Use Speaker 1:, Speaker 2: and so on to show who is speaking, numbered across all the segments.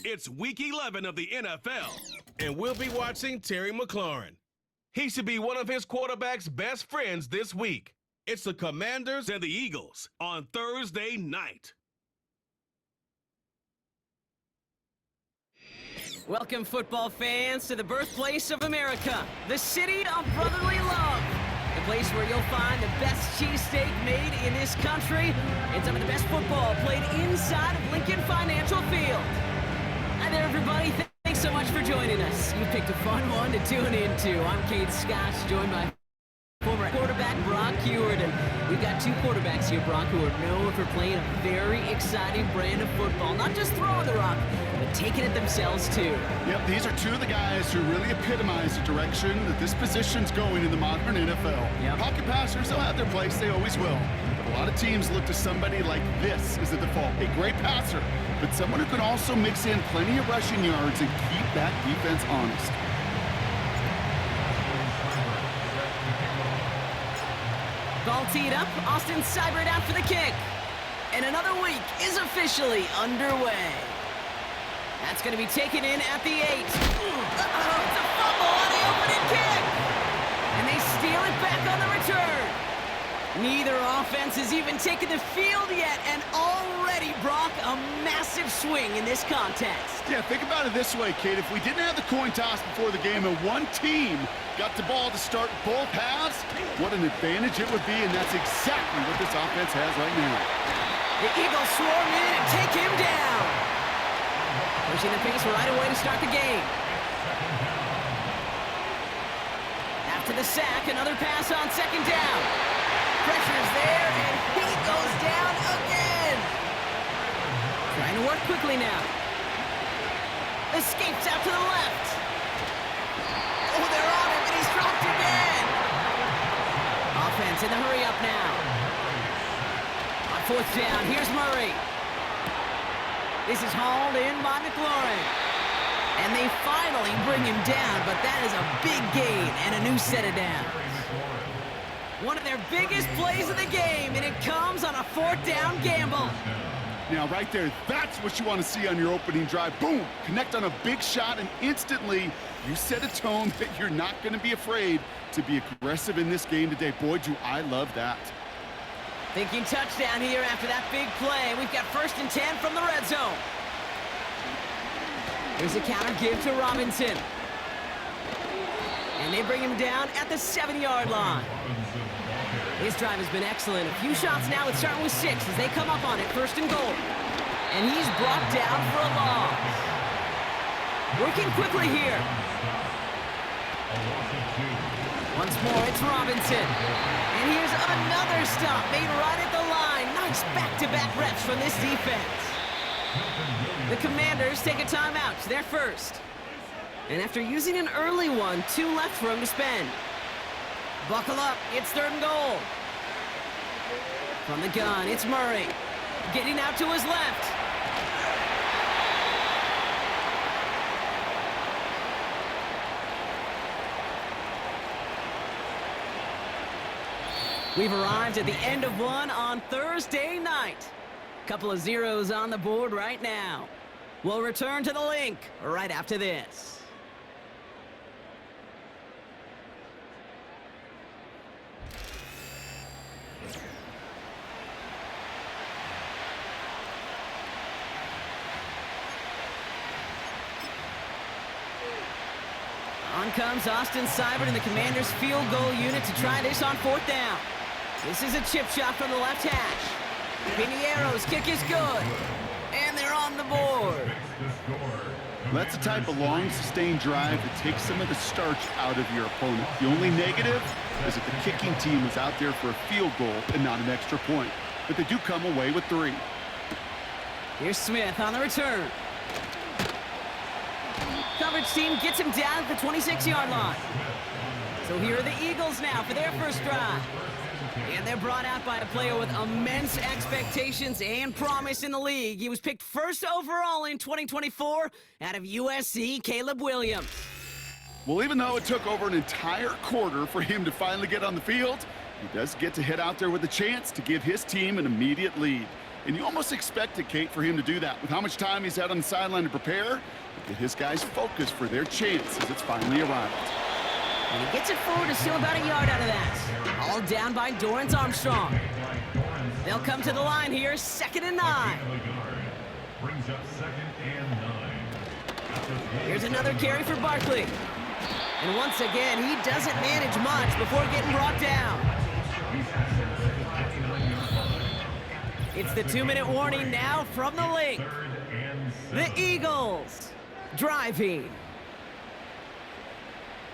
Speaker 1: It's Week 11 of the NFL, and we'll be watching Terry McLaurin. He should be one of his quarterback's best friends this week. It's the Commanders and the Eagles on Thursday night.
Speaker 2: Welcome, football fans, to the birthplace of America, the city of brotherly love. The place where you'll find the best cheesesteak made in this country and some of the best football played inside of Lincoln Financial Field. Hi there, everybody. Thanks so much for joining us. You picked a fun one to tune into. I'm Kate Scott, joined by former quarterback Brock Huard, and we've got two quarterbacks here, Brock, who are known for playing a very exciting brand of football. Not just throwing the rock, but taking it themselves, too.
Speaker 3: Yep, these are two of the guys who really epitomize the direction that this position's going in the modern NFL.
Speaker 2: Yep.
Speaker 3: Pocket passers, they'll have their place. They always will. But a lot of teams look to somebody like this as a default. A great passer, but someone who can also mix in plenty of rushing yards and keep that defense honest.
Speaker 2: Ball teed up, Austin Seibert out for the kick. And another week is officially underway. That's going to be taken in at the 8. Uh-oh, it's a fumble on the opening kick. And they steal it back on the return. Neither offense has even taken the field yet, and already, Brock, a massive swing in this contest.
Speaker 3: Yeah, think about it this way, Kate. If we didn't have the coin toss before the game and one team got the ball to start both halves, what an advantage it would be, and that's exactly what this offense has right now.
Speaker 2: The Eagles swarm in and take him down. Pushing the pace right away to start the game. After the sack, another pass on second down. Pressure's there, and he goes down again. Trying to work quickly now. Escapes out to the left. Oh, they're on him, and he's dropped again. Offense in the hurry up now. On fourth down, here's Murray. This is hauled in by McLaurin. And they finally bring him down, but that is a big gain and a new set of downs. One of their biggest plays of the game, and it comes on a fourth down gamble.
Speaker 3: Now, right there, that's what you want to see on your opening drive. Boom! Connect on a big shot, and instantly you set a tone that you're not going to be afraid to be aggressive in this game today. Boy, do I love that.
Speaker 2: Thinking touchdown here after that big play. We've got 1st and 10 from the red zone. Here's a counter give to Robinson. And they bring him down at the 7-yard line. His drive has been excellent. A few shots now. It's starting with 6 as they come up on it. 1st and goal. And he's brought down for a loss. Working quickly here. Once more, it's Robinson. And here's another stop made right at the line. Nice back-to-back reps from this defense. The Commanders take a timeout. They're first. And after using an early one, 2 left for him to spend. Buckle up, it's 3rd and goal. From the gun, it's Murray. Getting out to his left. We've arrived at the end of one on Thursday night. Couple of zeros on the board right now. We'll return to the link right after this. On comes Austin Seibert and the Commanders' field goal unit to try this on 4th down. This is a chip shot from the left hash. Piniero's kick is good. And they're on the board.
Speaker 3: That's the type of long, sustained drive that takes some of the starch out of your opponent. The only negative is that the kicking team is out there for a field goal and not an extra point. But they do come away with 3.
Speaker 2: Here's Smith on the return. Coverage team gets him down at the 26-yard line. So here are the Eagles now for their first drive. And they're brought out by a player with immense expectations and promise in the league. He was picked 1st overall in 2024 out of USC, Caleb Williams.
Speaker 3: Well, even though it took over an entire quarter for him to finally get on the field, he does get to head out there with a chance to give his team an immediate lead. And you almost expected, Kate, for him to do that. With how much time he's had on the sideline to prepare, get his guys focused for their chance as it's finally arrived.
Speaker 2: And he gets it forward to steal about a yard out of that. All down by Dorrance Armstrong. They'll come to the line here, 2nd and 9.
Speaker 4: Brings up 2nd and 9.
Speaker 2: Here's another carry for Barkley. And once again, he doesn't manage much before getting brought down. It's the 2-minute warning now from the link. The Eagles driving.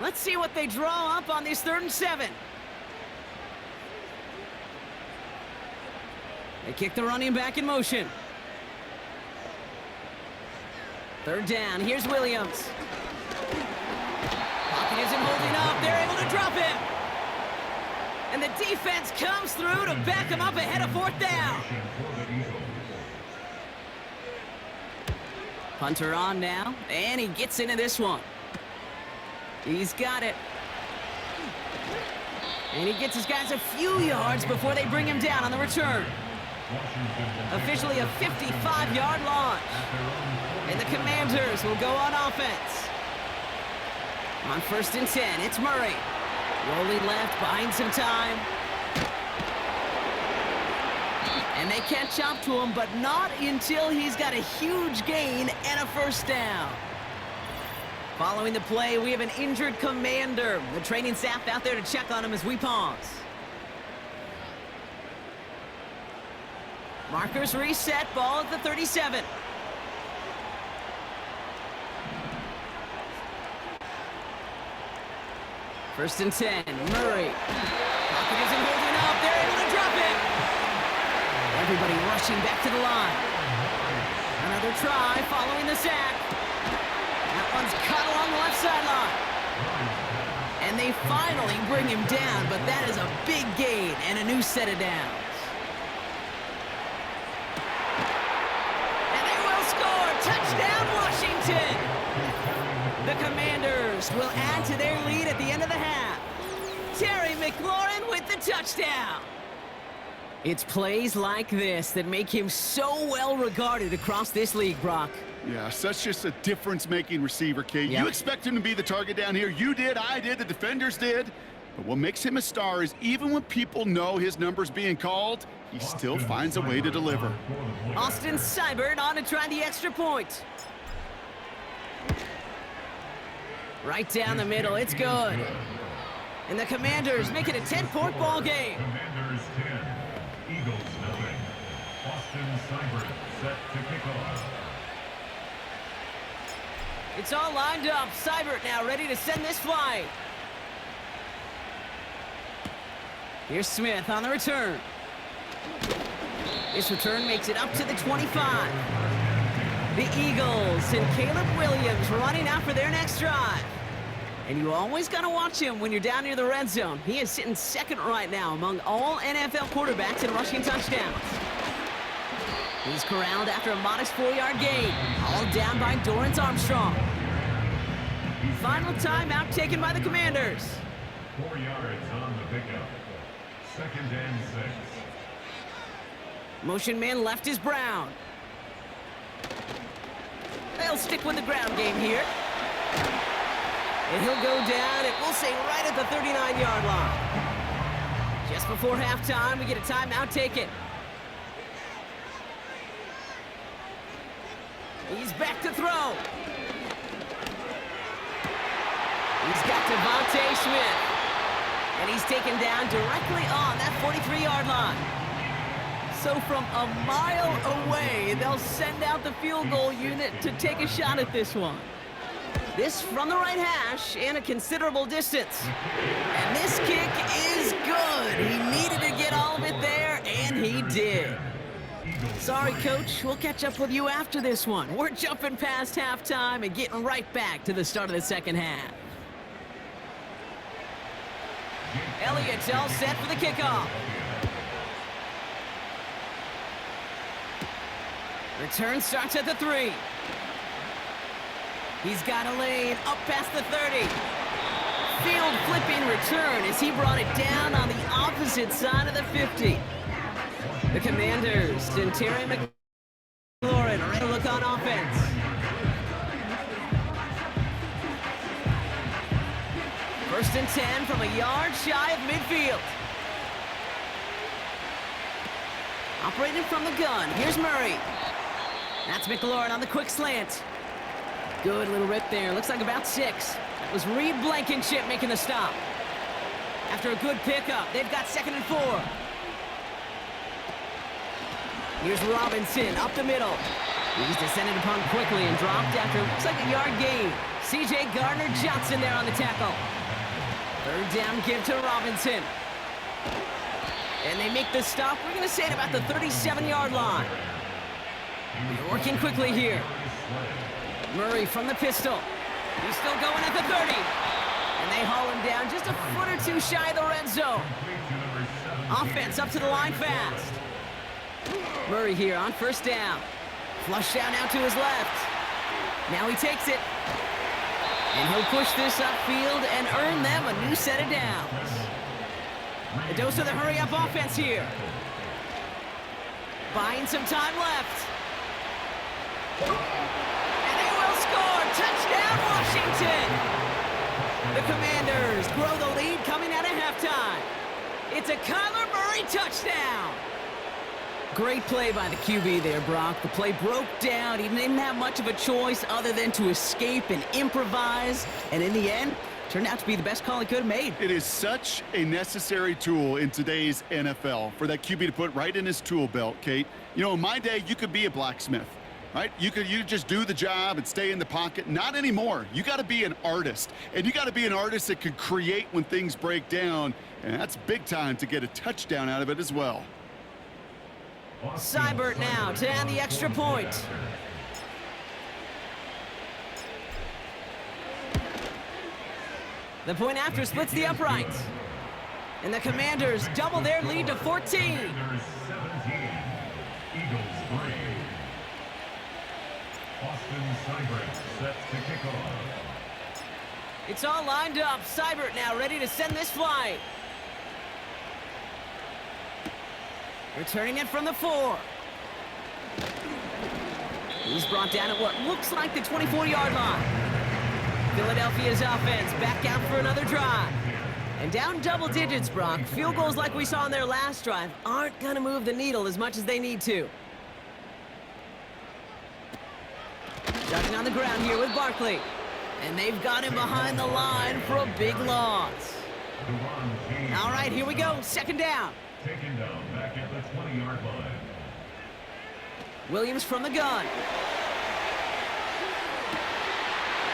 Speaker 2: Let's see what they draw up on this 3rd and 7. They kick the running back in motion. 3rd down. Here's Williams. Pocket isn't holding up. They're able to drop him. And the defense comes through to back him up ahead of 4th down. Punter on now, and he gets into this one. He's got it. And he gets his guys a few yards before they bring him down on the return. Officially a 55-yard launch. And the Commanders will go on offense. On 1st and 10, it's Murray. Rolling left, buying some time. And they catch up to him, but not until he's got a huge gain and a 1st down. Following the play, we have an injured Commander. The training staff out there to check on him as we pause. Markers reset, ball at the 37. First and 10, Murray. Pocket isn't holding up, they're able to drop it. Everybody rushing back to the line. Another try following the sack. That one's cut along the left sideline. And they finally bring him down, but that is a big gain and a new set of downs. And they will score! Touchdown, Washington! The Commanders will add to their lead at the end of the half. Terry McLaurin with the touchdown. It's plays like this that make him so well regarded across this league, Brock.
Speaker 3: Yeah, such just a difference-making receiver, Kate.
Speaker 2: Yep.
Speaker 3: You expect him to be the target down here. You did, I did, the defenders did. But what makes him a star is even when people know his number's being called, he still finds a way to deliver.
Speaker 2: Austin Seibert on to try the extra point. Right down the middle, it's good. And the Commanders make it a 10-point ball game.
Speaker 4: Commanders 10, Eagles 9. Austin Seibert set to kick off.
Speaker 2: It's all lined up. Seibert now ready to send this flight. Here's Smith on the return. This return makes it up to the 25. The Eagles and Caleb Williams running out for their next drive. And you always got to watch him when you're down near the red zone. He is sitting 2nd right now among all NFL quarterbacks in rushing touchdowns. He's corralled after a modest 4-yard gain. All down by Dorrance Armstrong. Final timeout taken by the Commanders.
Speaker 4: 4 yards on the pickup. 2nd and 6.
Speaker 2: Motion man left is Brown. They'll stick with the ground game here. And he'll go down, and we'll say right at the 39-yard line. Just before halftime, we get a timeout taken. He's back to throw. He's got Devontae Smith. And he's taken down directly on that 43-yard line. So from a mile away, they'll send out the field goal unit to take a shot at this one. This from the right hash and a considerable distance. And this kick is good. He needed to get all of it there, and he did. Sorry, Coach. We'll catch up with you after this one. We're jumping past halftime and getting right back to the start of the second half. Elliott's all set for the kickoff. Return starts at the 3. He's got a lane up past the 30. Field flipping return as he brought it down on the opposite side of the 50. The Commanders and Terry McLaurin ready to look on offense. First and 10 from a yard shy of midfield. Operating from the gun, here's Murray. That's McLaurin on the quick slant. Good little rip there, looks like about 6. That was Reed Blankenship making the stop. After a good pickup, they've got 2nd and 4. Here's Robinson up the middle. He's descended upon quickly and dropped after looks like a yard gain. C.J. Gardner-Johnson there on the tackle. 3rd down give to Robinson. And they make the stop, we're going to say at about the 37-yard line. They're working quickly here. Murray from the pistol. He's still going at the 30. And they haul him down just a foot or two shy of the red zone. Offense up to the line fast. Murray here on 1st down. Flush down out to his left. Now he takes it. And he'll push this upfield and earn them a new set of downs. A dose of the hurry-up offense here. Buying some time left. And they will score. Touchdown, Washington. The Commanders grow the lead coming out of halftime. It's a Kyler Murray touchdown. Great play by the QB there, Brock. The play broke down. He didn't have much of a choice other than to escape and improvise. And in the end, turned out to be the best call he could have made.
Speaker 3: It is such a necessary tool in today's NFL for that QB to put right in his tool belt, Kate. You know, in my day, you could be a blacksmith, right? You just do the job and stay in the pocket. Not anymore. You got to be an artist. And you got to be an artist that could create when things break down. And that's big time to get a touchdown out of it as well.
Speaker 2: Seibert now to add the extra point. The point after splits the uprights. And the Commanders double their lead to 14.
Speaker 4: 17, Eagles 3. Austin Seibert set to kick off.
Speaker 2: It's all lined up. Seibert now ready to send this flight. Returning it from the 4. He's brought down at what looks like the 24-yard line. Philadelphia's offense back out for another drive. And down double digits, Brock. Field goals like we saw in their last drive aren't going to move the needle as much as they need to. Ducking on the ground here with Barkley. And they've got him behind the line for a big loss. All right, here we go. 2nd down.
Speaker 4: Taken down back at the 20-yard line.
Speaker 2: Williams from the gun.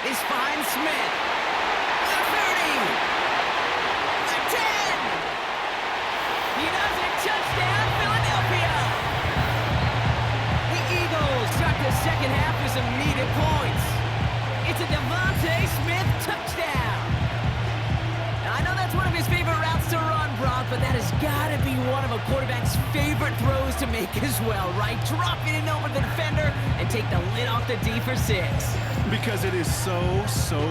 Speaker 2: Is finds Smith. The 30. The 10. He does it. Touchdown, Philadelphia. The Eagles start the second half with some needed points. It's a Devontae Smith touchdown. Now, I know that's one of his favorite routes to run, Brock, but that has got to be one of a quarterback's favorite throws to make as well, right? Drop it in over the defender and take the lid off the D for 6.
Speaker 3: Because it is so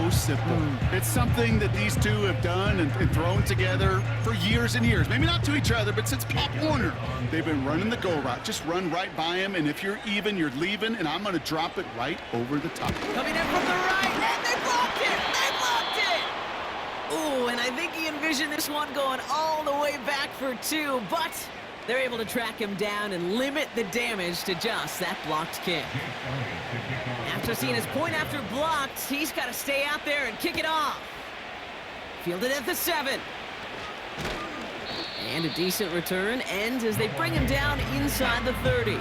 Speaker 3: simple. It's something that these two have done and thrown together for years and years. Maybe not to each other, but since Pop Warner. They've been running the go route. Just run right by him, and if you're even, you're leaving, and I'm going to drop it right over the top.
Speaker 2: Coming in from the right, and they blocked it! They blocked it! Ooh, and I think he envisioned this one going all the way back for 2, but they're able to track him down and limit the damage to just that blocked kick. After seeing his point after blocked, he's got to stay out there and kick it off. Fielded at the 7. And a decent return ends as they bring him down inside the 30.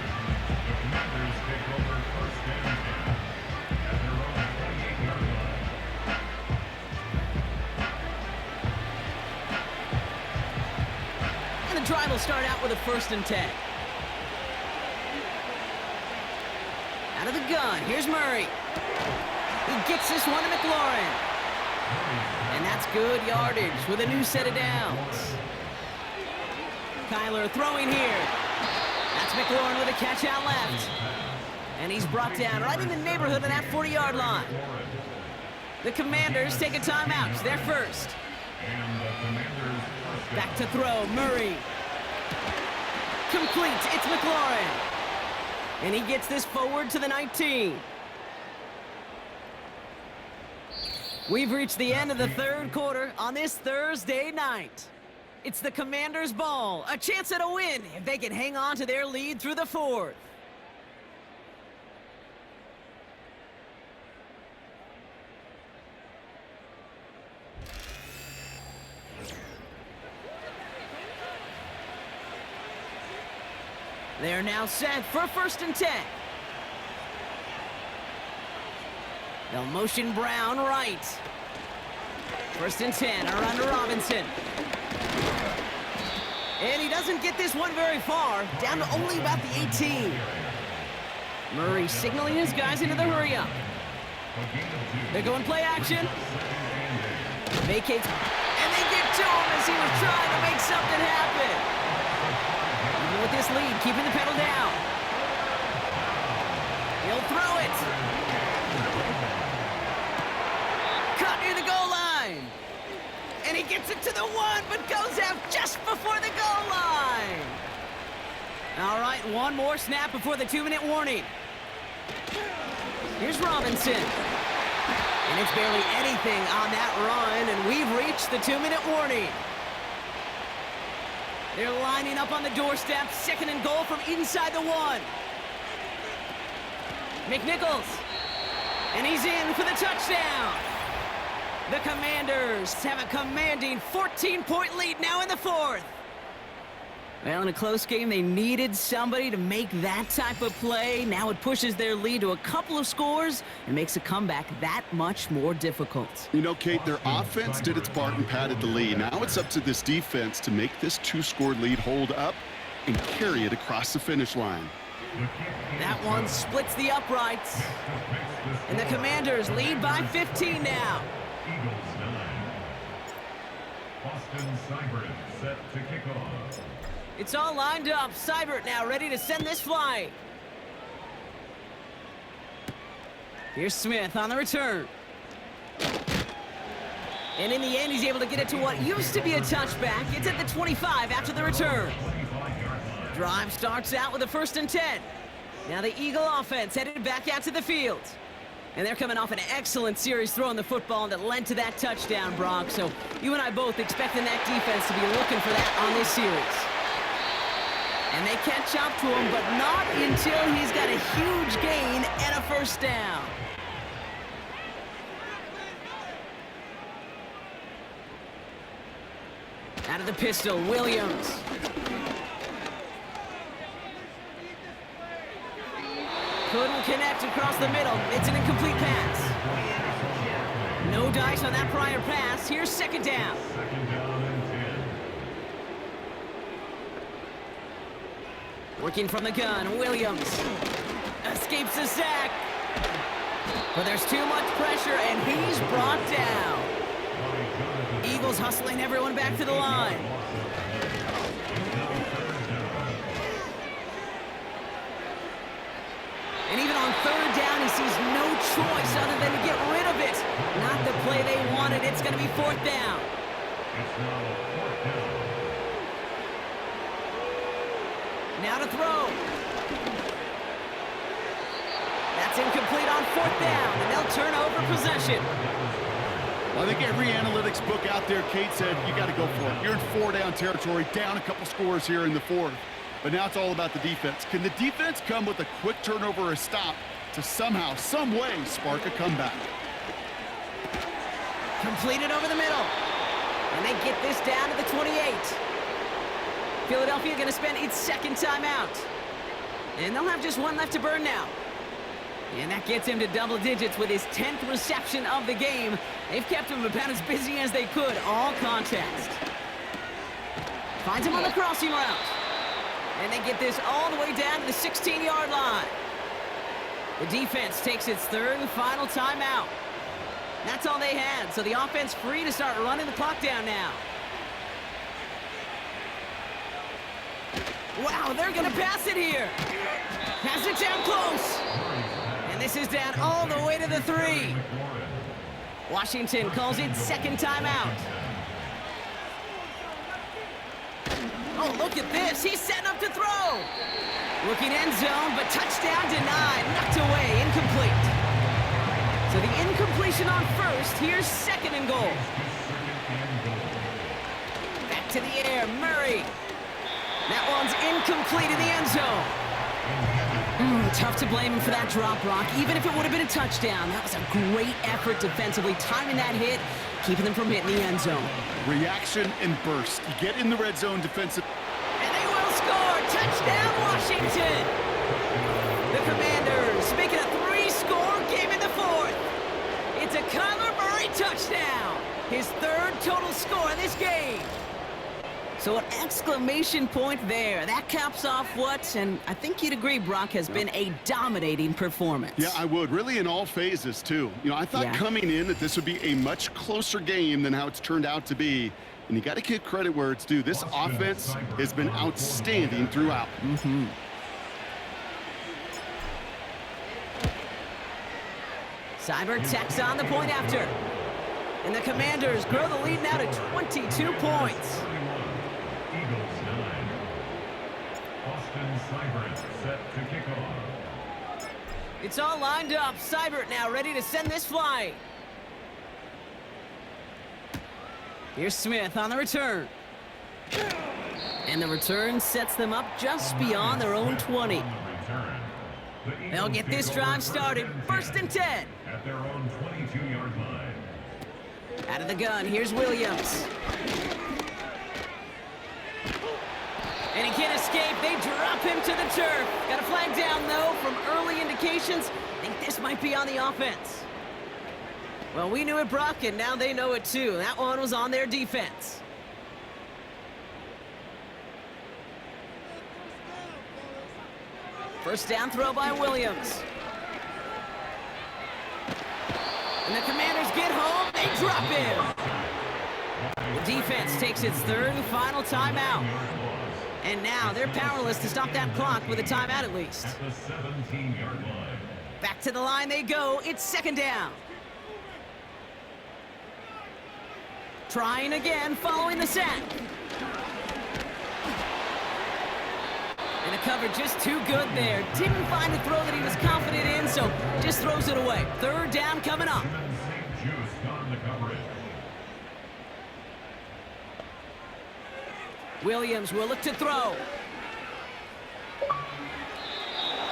Speaker 2: And the drive will start out with a 1st and 10. Out of the gun, here's Murray. He gets this one to McLaurin. And that's good yardage with a new set of downs. Kyler throwing here. That's McLaurin with a catch out left. And he's brought down right in the neighborhood of that 40-yard line. The Commanders take a timeout. They're first. Back to throw, Murray. complete. It's McLaurin. And he gets this forward to the 19. We've reached the end of the third quarter on this Thursday night. It's the Commanders' ball, a chance at a win if they can hang on to their lead through the fourth. They're now set for 1st and 10. They'll motion Brown right. 1st and 10, around to Robinson. And he doesn't get this one very far, down to only about the 18. Murray signaling his guys into the hurry-up. They're going play action. Vacates, and they get to him as he was trying to make something happen. Even with this lead, keeping the pedal down. He'll throw it. Caught near the goal line. And he gets it to the 1, but goes out just before the goal line. All right, one more snap before the 2-minute warning. Here's Robinson. And it's barely anything on that run, and we've reached the 2-minute warning. They're lining up on the doorstep, 2nd and goal from inside the 1. McNichols. And he's in for the touchdown. The Commanders have a commanding 14-point lead now in the fourth. Well, in a close game, they needed somebody to make that type of play. Now it pushes their lead to a couple of scores and makes a comeback that much more difficult.
Speaker 3: You know, Kate, their offense did its part and padded the lead. Now it's up to this defense to make this 2-score lead hold up and carry it across the finish line.
Speaker 2: That one splits the uprights. And the Commanders lead by 15 now.
Speaker 4: Eagles 9. Austin Seibert set to kick off.
Speaker 2: It's all lined up. Seibert now ready to send this flight. Here's Smith on the return. And in the end, he's able to get it to what used to be a touchback. It's at the 25 after the return. Drive starts out with a 1st and 10. Now the Eagle offense headed back out to the field. And they're coming off an excellent series throwing the football that led to that touchdown, Brock. So you and I both expecting that defense to be looking for that on this series. And they catch up to him, but not until he's got a huge gain and a 1st down. Out of the pistol, Williams. Couldn't connect across the middle. It's an incomplete pass. No dice on that prior pass. Here's 2nd down.
Speaker 4: 2nd down and 10.
Speaker 2: Working from the gun, Williams escapes the sack. But there's too much pressure, and he's brought down. Eagles hustling everyone back to the line. And even on 3rd down, he sees no choice other than to get rid of it. Not the play they wanted. It's going to be 4th down.
Speaker 4: It's now 4th down.
Speaker 2: Now to throw. That's incomplete on 4th down, and they'll turn over possession.
Speaker 3: I think every analytics book out there, Kate said, you got to go for it. You're in 4-down territory, down a couple scores here in the 4th. But now it's all about the defense. Can the defense come with a quick turnover or a stop to somehow, some way, spark a comeback?
Speaker 2: Completed over the middle. And they get this down to the 28. Philadelphia going to spend its 2nd timeout. And they'll have just one left to burn now. And that gets him to double digits with his 10th reception of the game. They've kept him about as busy as they could all contest. Finds him on the crossing route. And they get this all the way down to the 16-yard line. The defense takes its 3rd and final timeout. That's all they had, so the offense free to start running the clock down now. Wow, they're going to pass it here. Pass it down close. And this is down all the way to the 3. Washington calls it 2nd timeout. Oh, look at this. He's setting up to throw. Looking end zone, but touchdown denied. Knocked away, incomplete. So the incompletion on first. Here's second and goal. Back to the air, Murray. That one's incomplete in the end zone. Tough to blame him for that drop, Brock. Even if it would have been a touchdown, that was a great effort defensively, timing that hit, keeping them from hitting the end zone.
Speaker 3: Reaction and burst. You get in the red zone defensive.
Speaker 2: And they will score. Touchdown, Washington. The Commanders make it a 3-score game in the fourth. It's a Kyler Murray touchdown. His third total score in this game. So an exclamation point there. That caps off what, and I think you'd agree, Brock, has been a dominating performance.
Speaker 3: Yeah, I would. Really in all phases, too. You know, I thought coming in that this would be a much closer game than how it's turned out to be. And you got to give credit where it's due. This offense has been outstanding throughout.
Speaker 2: Seibert tacks on the point after. And the Commanders grow the lead now to 22 points.
Speaker 4: Eagles 9. Austin Seibert set to kick off.
Speaker 2: It's all lined up. Seibert now ready to send this flying. Here's Smith on the return. And the return sets them up just beyond their own 20. They'll get this drive started. First and 10.
Speaker 4: At their own 22-yard line.
Speaker 2: Out of the gun, here's Williams. And he can't escape. They drop him to the turf. Got a flag down, though, from early indications. I think this might be on the offense. Well, we knew it, Brock, and now they know it, too. That one was on their defense. First down throw by Williams. And the Commanders get home. They drop him. The defense takes its third and final timeout. And now they're powerless to stop that clock with a timeout at least.
Speaker 4: At the 17-yard line.
Speaker 2: Back to the line they go. It's second down. Trying again following the sack. And the cover just too good there. Didn't find a throw that he was confident in, so just throws it away. Third down coming up.
Speaker 4: St. Just on the coverage.
Speaker 2: Williams will look to throw.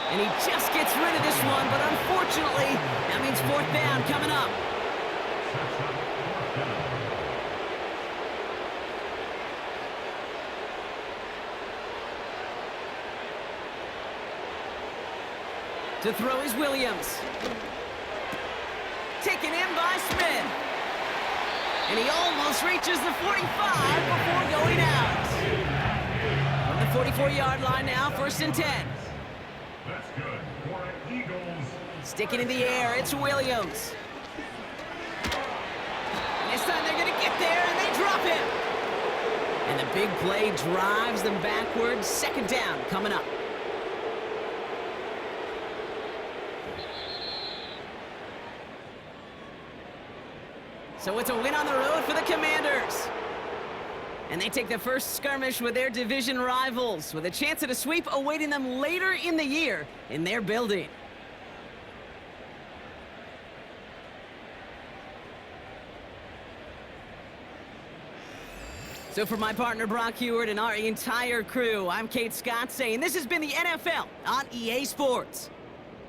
Speaker 2: And he just gets rid of this one, but unfortunately, that means fourth down coming up. To throw is Williams. Taken in by Smith. And he almost reaches the 45 before going out. On the 44-yard line now, first and 10.
Speaker 4: That's good for Eagles.
Speaker 2: Sticking in the air, it's Williams. And this time they're going to get there, and they drop him. And the big play drives them backwards. Second down coming up. So it's a win on the road for the Commanders. And they take the first skirmish with their division rivals, with a chance at a sweep awaiting them later in the year in their building. So for my partner Brock Huard and our entire crew, I'm Kate Scott saying this has been the NFL on EA Sports.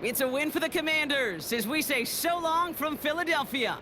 Speaker 2: It's a win for the Commanders as we say so long from Philadelphia.